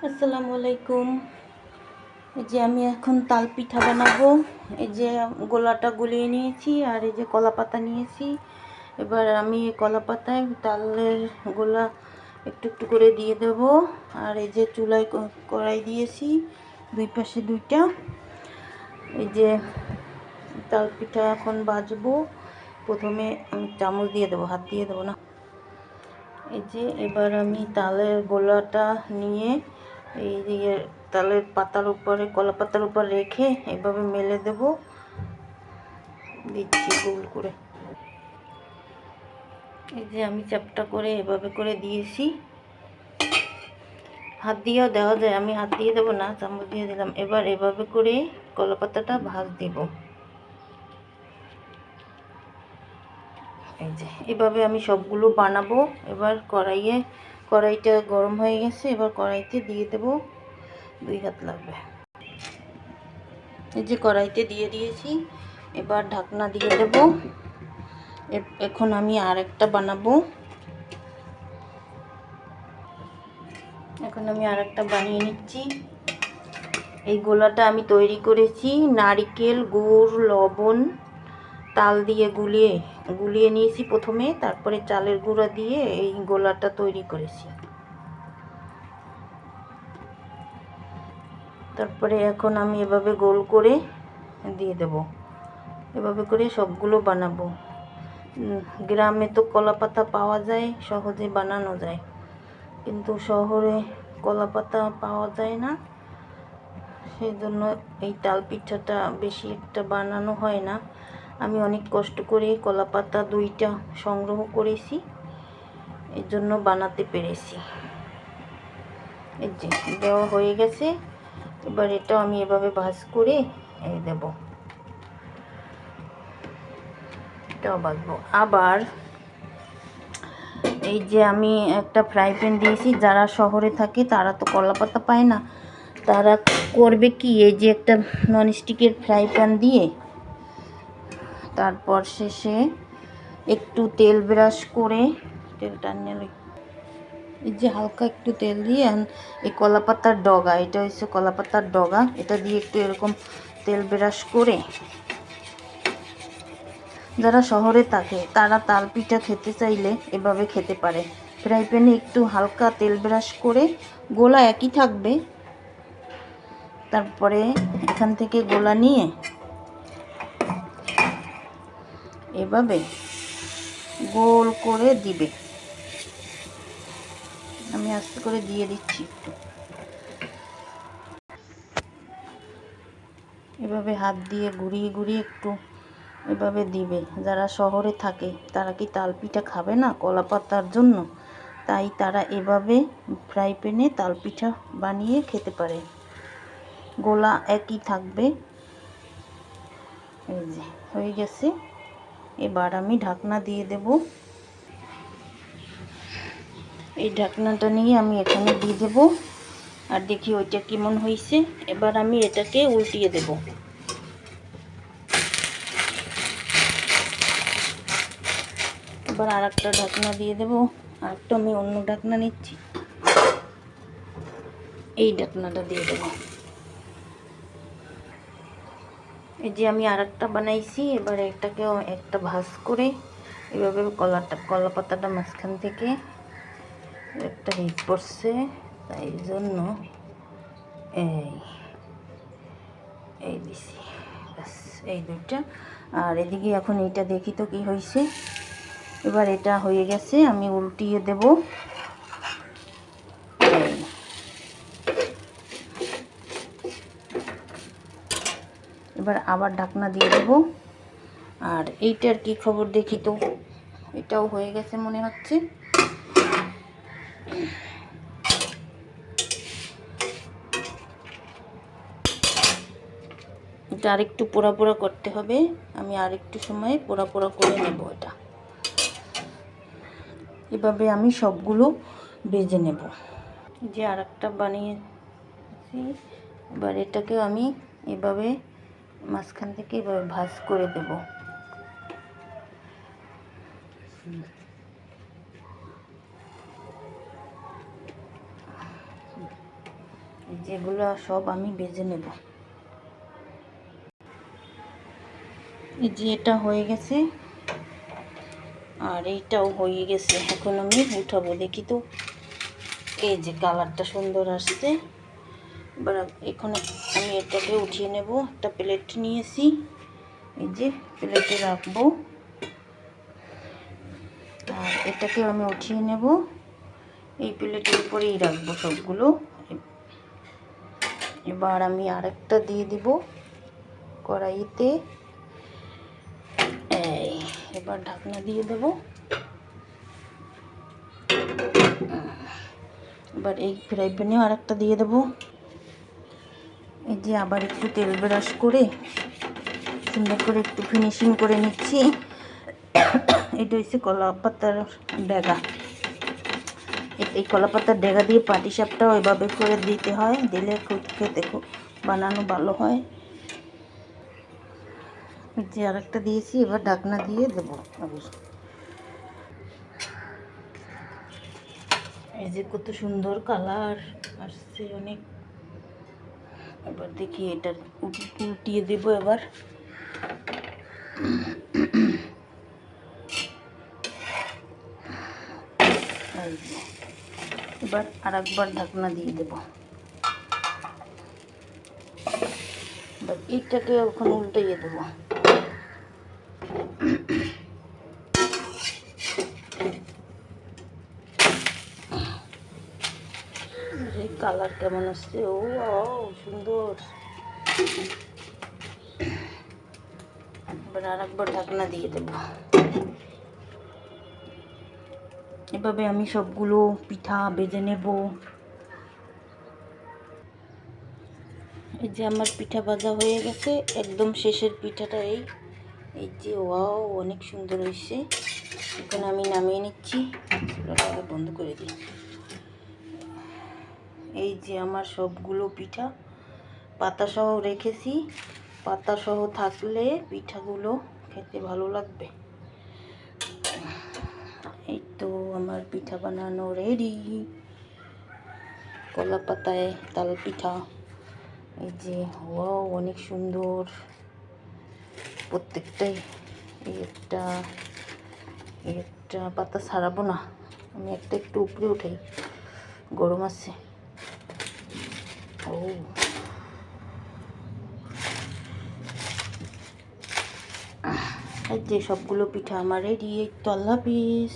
আসসালামু আলাইকুম। এই যে আমি এখন তাল পিঠা বানাবো। এই যে গোলাটা গুলিয়ে নিয়েছি আর এই যে কলা পাতা নিয়েছি। এবার আমি এই কলা পাতায় তালের গোলা একটু একটু করে দিয়ে দেব। আর এই যে চুলায় কড়াই দিয়েছি, দুই পাশে দুইটা। এই যে তাল পিঠা এখন ভাজবো। প্রথমে আমি চামচ দিয়ে দেবো, হাত দিয়ে দেবো না। এই যে এবার আমি তালের গোলাটা নিয়ে এই যে তালের পাতার উপরে, কলা পাতার উপর রেখে এভাবে মেলে দেব, দিচ্ছি গোল করে। এই যে আমি চ্যাপটা করে এভাবে করে দিয়েছি। হাত দিয়েও দেওয়া যায়, আমি হাত দিয়ে দেবো না, চামচ দিয়ে দিলাম। এবার এভাবে করে কলা পাতাটা ভাজ দেব। এই যে এভাবে আমি সবগুলো বানাবো। এবার কড়াইটা গরম হয়ে গেছে, এবার কড়াইতে দিয়ে দেব। 2 হাত লাগবে। এই যে কড়াইতে দিয়ে দিয়েছি, এবার ঢাকনা দিয়ে দেব। এখন আমি আরেকটা বানাবো। এখন আমি আরেকটা বানিয়ে নিচ্ছি। এই গোলাটা আমি তৈরি করেছি নারকেল, গুড়, লবণ, তাল দিয়ে গুলিয়ে নিয়েছি প্রথমে, তারপরে চালের গুঁড়া দিয়ে এই গোলাটা তৈরি করেছি। তারপরে এখন আমি এভাবে গোল করে দিয়ে দেব। এভাবে করে সবগুলো বানাবো। গ্রামে তো কলা পাতা পাওয়া যায়, সহজে বানানো যায়, কিন্তু শহরে কলা পাতা পাওয়া যায় না। সেই জন্য এই তাল পিঠাটা বেশি একটা বানানো হয় না। আমি অনেক কষ্ট করে কলা পাতা 2টা সংগ্রহ করেছি, এর জন্য বানাতে পেরেছি। এই যে দেওয়া হয়ে গেছে। এবার এটা আমি এভাবে ভাজ করে এই দেব। এটাও ভাজবো। আবার এই যে আমি একটা ফ্রাই প্যান দিয়েছি। যারা শহরে থাকে তারা তো কলা পাতা পায় না, তারা করবে কি, এই যে একটা ননস্টিকের ফ্রাই প্যান দিয়ে তারপর শেষে একটু তেল ব্রাশ করে, তেলটা নিয়ে এই যে হালকা একটু তেল দিয়ে এই কলা পাতার ডগা, এটা হচ্ছে কলা পাতার ডগা, এটা দিয়ে একটু এরকম তেল ব্রাশ করে, যারা শহরে থাকে তারা তাল পিঠা খেতে চাইলে এভাবে খেতে পারে। ফ্রাই প্যানে একটু হালকা তেল ব্রাশ করে, গোলা একই থাকবে। তারপরে এখান থেকে গোলা নিয়ে এভাবে গোল করে দিবে। আমি আস্তে করে দিয়ে দিচ্ছি একটু। এভাবে হাত দিয়ে ঘুরিয়ে ঘুরিয়ে একটু এভাবে দিবে। যারা শহরে থাকে তারা কি তাল পিঠা খাবে না কলা পাতার জন্য? তাই তারা এভাবে ফ্রাই প্যানে তাল পিঠা বানিয়ে খেতে পারে। গোলা একই থাকবে। এই যে হয়ে গেছে। এবার আমি ঢাকনা দিয়ে দেব। এই ঢাকনাটা নিয়ে আমি এখানে দিয়ে দেব, আর দেখি ওইটা কেমন হয়েছে। এবার আমি এটাকে উল্টিয়ে দেব। এবার আরেকটা ঢাকনা দিয়ে দেব। আরেকটা আমি অন্য ঢাকনা নিচ্ছি, এই ঢাকনাটা দিয়ে দেব। এই যে আমি আরেকটা বানাইছি। এবার এটাকেও একটা ভাঁজ করে এভাবে কলা পাতাটা মাঝখান থেকে একটা হিট পড়ছে, তাই জন্য এই দিছি। ব্যাস, এই দুইটা। আর এদিকে এখন এইটা দেখি তো কি হয়েছে। এবার এটা হয়ে গেছে, আমি উল্টিয়ে দেব। এবার আবার ঢাকনা দিয়ে দেব। আর এইটার কি খবর দেখি তো। এটাও হয়ে গেছে মনে হচ্ছে। এটা আরেকটু পোড়া পোড়া করতে হবে। আমি আরেকটু সময় পোড়া পোড়া করে নেব এটা। এভাবে আমি সবগুলো ভেজে নেব। যে আরেকটা বানিয়েছি, এবার এটাকে আমি এভাবে মাঝখান থেকে এভাবে ভাঁজ করে দেব। যেগুলো সব আমি ভেজে নেব। এই যে এটা হয়ে গেছে আর এইটাও হয়ে গেছে, এখন আমি উঠাবো। দেখি তো, এই যে কালারটা সুন্দর আসছে। এবার এখন আমি এটাকে উঠিয়ে নেব। একটা প্লেট নিয়েছি, এই যে প্লেটে রাখবো আর এটাকে আমি উঠিয়ে নেব। এই প্লেটের উপরেই রাখবো সবগুলো। এবার আমি আরেকটা দিয়ে দিব কড়াইতে। এবার ঢাকনা দিয়ে দেব। এবার এই ফ্রাই প্যানেও আরেকটা দিয়ে দেব। এই যে আবার একটু তেল ব্রাশ করে সুন্দর করে একটু ফিনিশিং করে নিচ্ছি। এটা হচ্ছে কলা পাতার ডেগা। এই কলা পাতার ডেগা দিয়ে পাটিসাপটাও এভাবে করে দিতে হয়, দিলে খেতে খুব বানানো ভালো হয়। যে আরেকটা দিয়েছি, এবার ঢাকনা দিয়ে দেবো। এই যে কত সুন্দর কালার আসছে অনেক। এবার দেখি এটা উল্টিয়ে দেব। এবার এবার আরেকবার ঢাকনা দিয়ে দেব। এবার এইটাকে এখন উল্টিয়ে দেবো। কালার কেমন আসছে! ও সুন্দর। এবার আরেকবার ঢাকনা দিয়ে দেব। এভাবে আমি সবগুলো পিঠা ভেজে নেব। এই যে আমার পিঠা ভাজা হয়ে গেছে, একদম শেষের পিঠাটা এই যে ওয়াও, অনেক সুন্দর হয়েছে। এখন আমি নামিয়ে নিচ্ছি, চুলাটাকে বন্ধ করে দিই। এই যে আমার সবগুলো পিঠা পাতাসহ রেখেছি। পাতাসহ থাকলে পিঠাগুলো খেতে ভালো লাগবে। এই তো আমার পিঠা বানানো রেডি। কলা পাতায় তাল পিঠা। এই যে ওয়াও, অনেক সুন্দর প্রত্যেকটাই। একটা পাতা ছাড়াবো না, আমি একটা একটু উপরে উঠাই, গরম আছে। ও এই যে সবগুলো পিঠা আমার রেডি। এই তো, আল্লাহ হাফিজ।